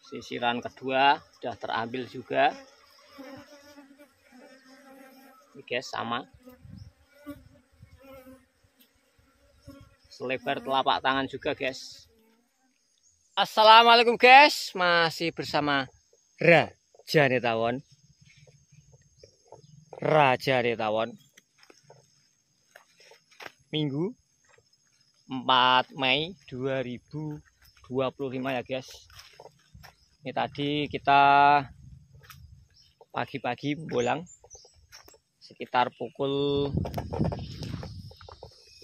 Sisiran kedua sudah terambil juga. Ini guys, sama. Selebar telapak tangan juga guys. Assalamualaikum guys, masih bersama Raja Netawon. Minggu 4 Mei 2025 ya guys. Ini tadi kita pagi-pagi bolang sekitar pukul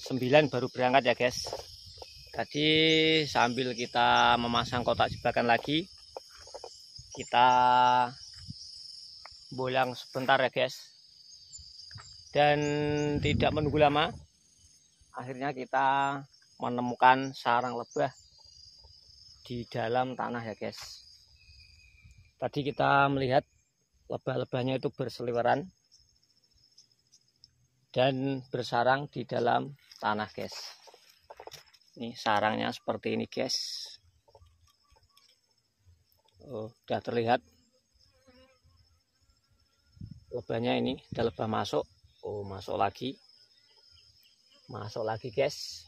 9 baru berangkat ya guys. Tadi sambil kita memasang kotak jebakan lagi, kita bolang sebentar ya guys. Dan tidak menunggu lama, akhirnya kita menemukan sarang lebah di dalam tanah ya guys. Tadi kita melihat lebah-lebahnya itu berseliweran dan bersarang di dalam tanah guys. Ini sarangnya seperti ini guys. Sudah terlihat lebahnya. Ini ada lebah masuk. Masuk lagi guys.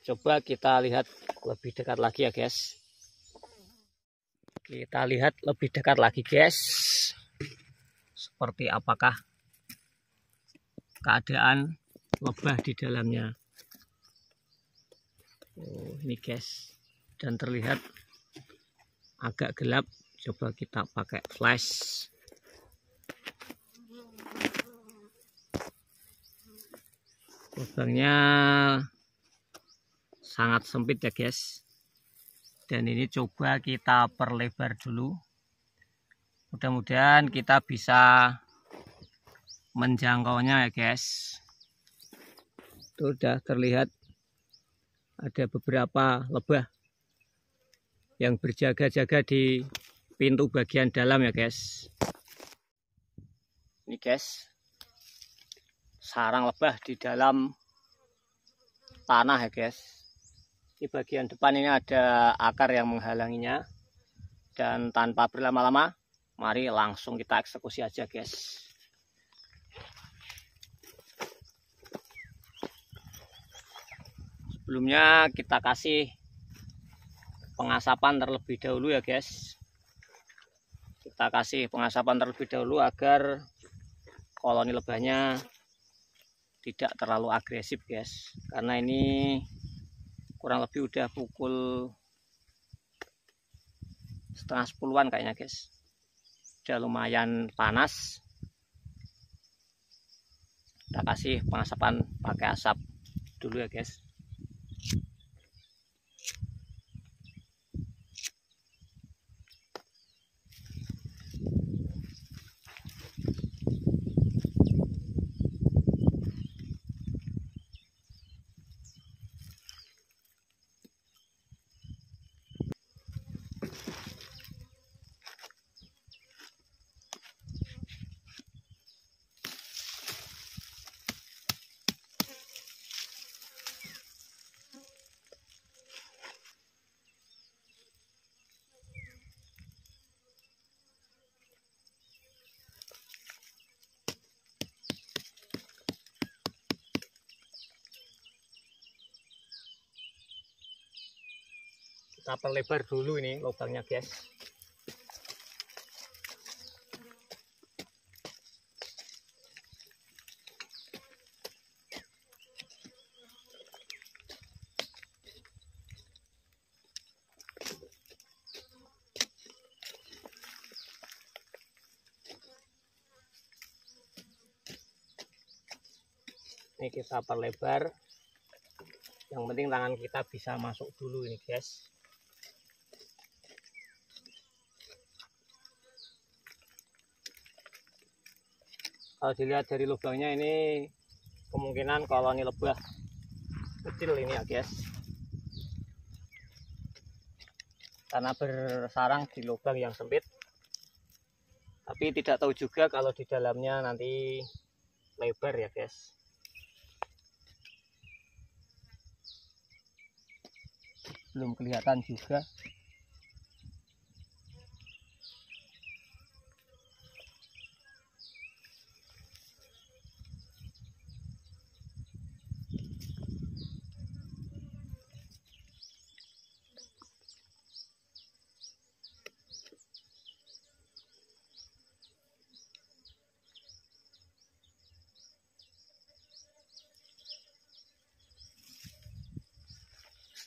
Coba kita lihat lebih dekat lagi ya guys. Kita lihat lebih dekat lagi guys. Seperti apakah keadaan lebah di dalamnya. Ini guys. Dan terlihat agak gelap. Coba kita pakai flash. Lubangnya sangat sempit ya guys. Dan ini coba kita perlebar dulu. Mudah-mudahan kita bisa menjangkaunya ya guys. Itu sudah terlihat ada beberapa lebah yang berjaga-jaga di pintu bagian dalam ya guys. Ini guys, sarang lebah di dalam tanah ya guys. Di bagian depan ini ada akar yang menghalanginya. Dan tanpa berlama-lama, mari langsung kita eksekusi aja guys. Sebelumnya kita kasih pengasapan terlebih dahulu ya guys. Kita kasih pengasapan terlebih dahulu agar koloni lebahnya tidak terlalu agresif guys. Karena ini kurang lebih udah pukul setengah 10-an kayaknya guys. Udah lumayan panas. Kita kasih pengasapan pakai asap dulu ya guys. Kita perlebar dulu ini lubangnya guys. Ini kita perlebar. Yang penting tangan kita bisa masuk dulu ini guys. Kalau dilihat dari lubangnya ini kemungkinan koloni lebah kecil ini ya guys. Karena bersarang di lubang yang sempit. Tapi tidak tahu juga kalau di dalamnya nanti lebar ya guys. belum kelihatan juga.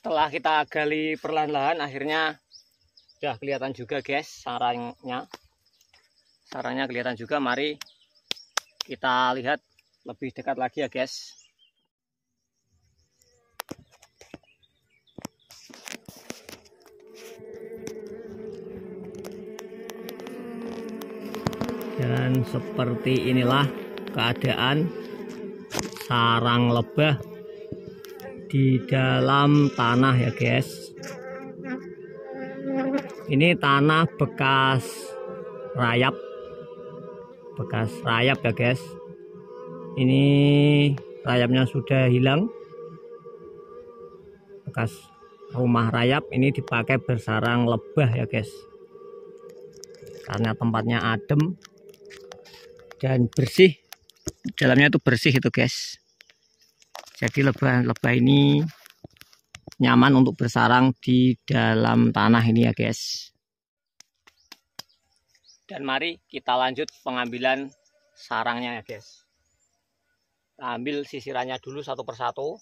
Setelah kita gali perlahan-lahan, akhirnya sudah kelihatan juga guys sarangnya. Sarangnya kelihatan juga. Mari kita lihat lebih dekat lagi ya guys. Dan seperti inilah keadaan sarang lebah di dalam tanah ya guys. Ini tanah bekas rayap ya guys. Ini rayapnya sudah hilang, bekas rumah rayap. Ini dipakai bersarang lebah ya guys, karena tempatnya adem dan bersih. Dalamnya itu bersih itu guys. Jadi lebah-lebah ini nyaman untuk bersarang di dalam tanah ini ya guys. Dan mari kita lanjut pengambilan sarangnya ya guys. Kita ambil sisirannya dulu satu persatu.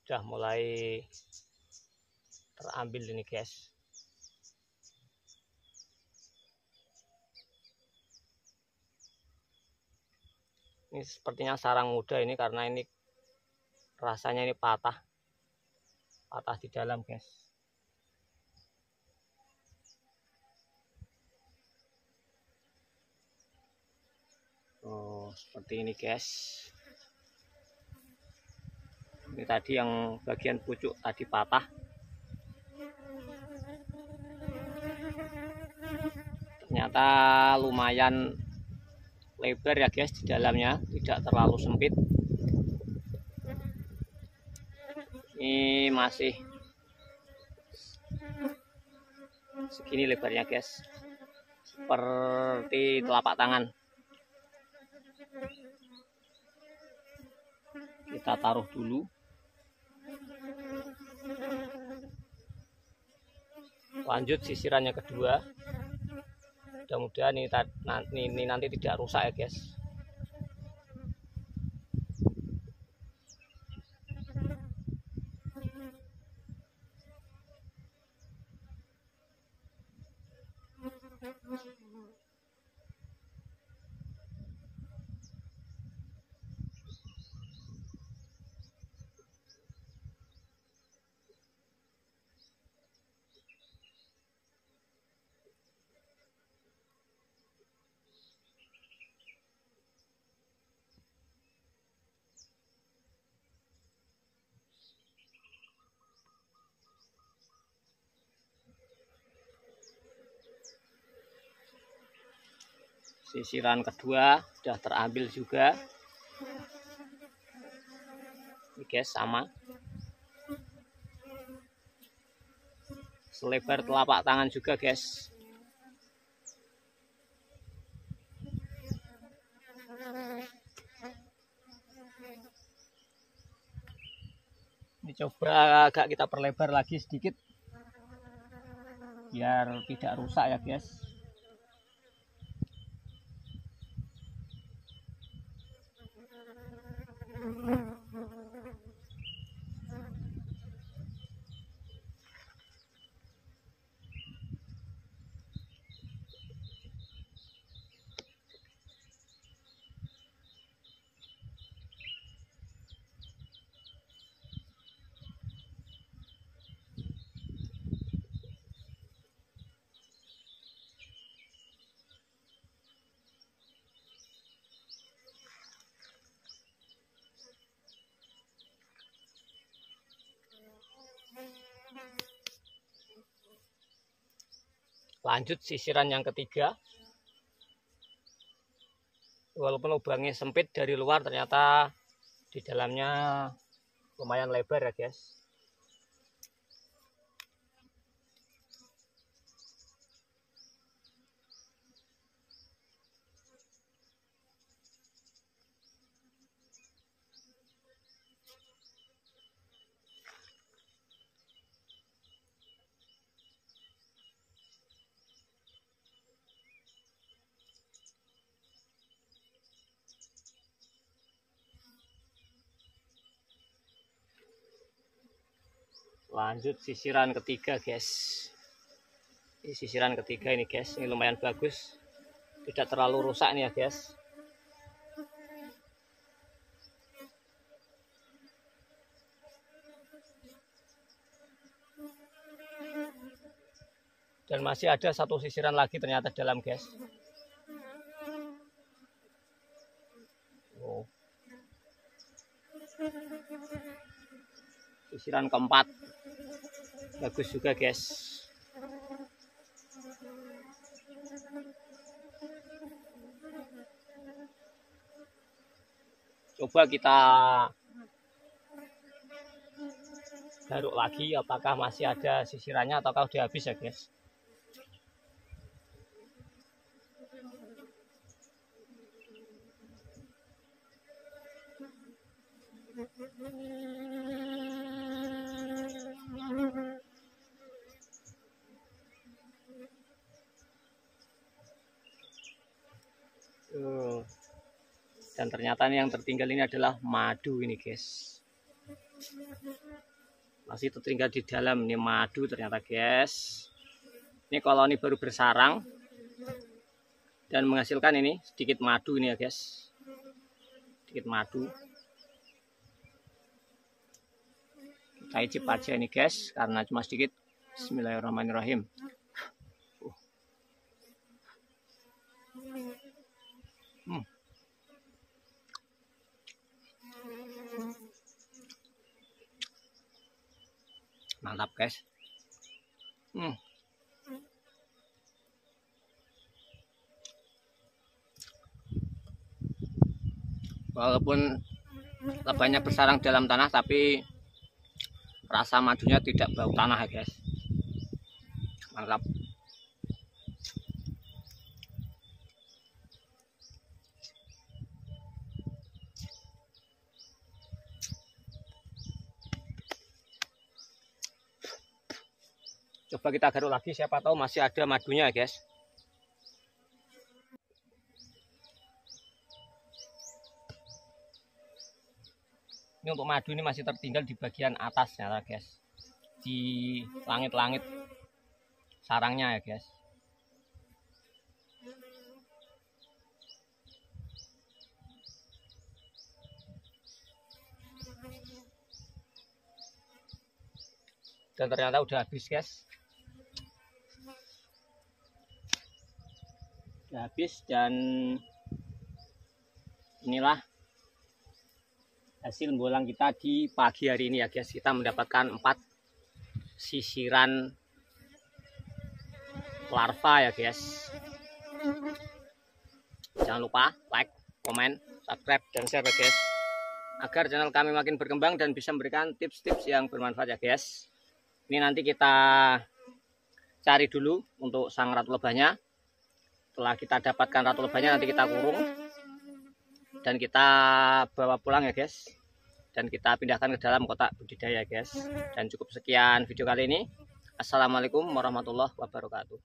Sudah mulai terambil ini guys. Ini sepertinya sarang muda ini, karena ini rasanya ini patah di dalam guys. Oh, seperti ini guys. Ini tadi yang bagian pucuk tadi patah. Ternyata lumayan lebar ya guys di dalamnya, tidak terlalu sempit. Ini masih segini lebarnya guys, seperti telapak tangan. Kita taruh dulu. Lanjut sisirannya kedua. Mudah-mudahan ini nanti tidak rusak ya guys. Sisiran kedua sudah terambil juga. Ini guys sama, selebar telapak tangan juga guys. Ini coba agak kita perlebar lagi sedikit biar tidak rusak ya guys. Lanjut sisiran yang ketiga. Walaupun lubangnya sempit dari luar, ternyata di dalamnya lumayan lebar ya guys. Lanjut sisiran ketiga guys. Ini sisiran ketiga ini guys, ini lumayan bagus, tidak terlalu rusak nih ya guys. Dan masih ada satu sisiran lagi ternyata dalam guys. Oh. Sisiran keempat bagus juga guys. Coba kita garuk lagi apakah masih ada sisirannya ataukah udah habis ya guys. Dan ternyata ini yang tertinggal ini adalah madu ini guys. Masih tertinggal di dalam ini madu ternyata guys. Ini koloni baru bersarang dan menghasilkan ini sedikit madu ini ya guys. Sedikit madu. Kita icip aja ini guys karena cuma sedikit. Bismillahirrahmanirrahim. Mantap guys. Walaupun lebahnya bersarang dalam tanah, tapi rasa madunya tidak bau tanah ya guys. Mantap. Coba kita garuk lagi, siapa tahu masih ada madunya guys. Ini untuk madu ini masih tertinggal di bagian atasnya guys, di langit-langit sarangnya ya guys. Dan ternyata udah habis guys. Udah habis dan inilah hasil bolang kita di pagi hari ini ya guys. Kita mendapatkan 4 sisiran larva ya guys. Jangan lupa like, komen, subscribe, dan share ya guys, agar channel kami makin berkembang dan bisa memberikan tips-tips yang bermanfaat ya guys. Ini nanti kita cari dulu untuk sang ratu lebahnya. Setelah kita dapatkan ratu lebahnya, nanti kita kurung dan kita bawa pulang ya guys, dan kita pindahkan ke dalam kotak budidaya guys. Dan cukup sekian video kali ini. Assalamualaikum warahmatullahi wabarakatuh.